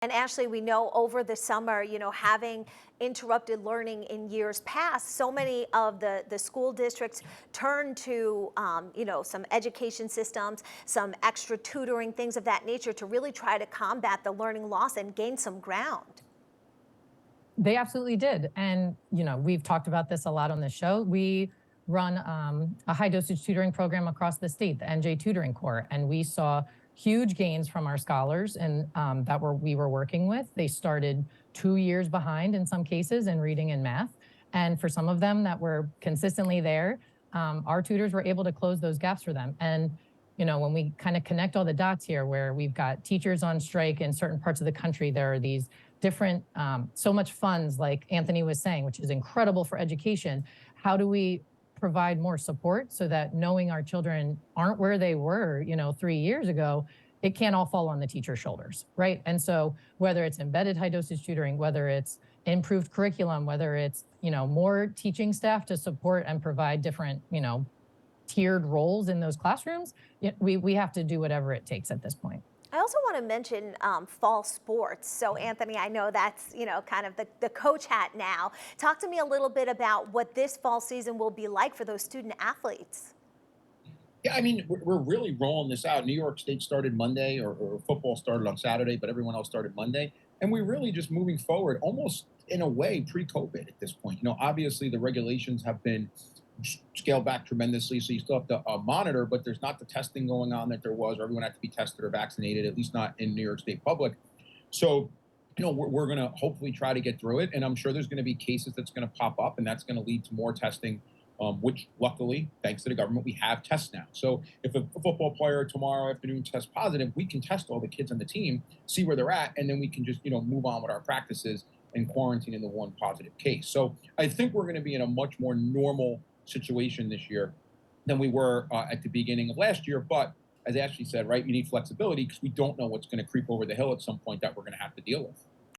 And Ashley, we know over the summer, having interrupted learning in years past, so many of the school districts turn to, some education systems, some extra tutoring, things of that nature to really try to combat the learning loss and gain some ground. They absolutely did. And, we've talked about this a lot on the show. We run a high dosage tutoring program across the state, the NJ Tutoring Corps, and we saw huge gains from our scholars and we were working with. They started 2 years behind in some cases in reading and math. And for some of them that were consistently there, our tutors were able to close those gaps for them. And when we kind of connect all the dots here, where we've got teachers on strike in certain parts of the country, there are these different, so much funds, like Anthony was saying, which is incredible for education. How do we provide more support so that knowing our children aren't where they were, 3 years ago, it can't all fall on the teacher's shoulders, right? And so whether it's embedded high dosage tutoring, whether it's improved curriculum, whether it's, more teaching staff to support and provide different, tiered roles in those classrooms, we have to do whatever it takes at this point. I also want to mention fall sports. So, Anthony, I know that's, kind of the coach hat now. Talk to me a little bit about what this fall season will be like for those student athletes. Yeah, I mean, we're really rolling this out. New York State started Monday, or football started on Saturday, but everyone else started Monday. And we're really just moving forward almost in a way pre-COVID at this point. Obviously the regulations have been scaled back tremendously. So you still have to monitor, but there's not the testing going on that there was, or everyone had to be tested or vaccinated, at least not in New York State public. So, we're going to hopefully try to get through it. And I'm sure there's going to be cases that's going to pop up, and that's going to lead to more testing, which luckily, thanks to the government, we have tests now. So if a football player tomorrow afternoon tests positive, we can test all the kids on the team, see where they're at, and then we can just, move on with our practices and quarantine in the one positive case. So I think we're going to be in a much more normal situation this year than we were at the beginning of last year. But as Ashley said, right, you need flexibility because we don't know what's going to creep over the hill at some point that we're going to have to deal with.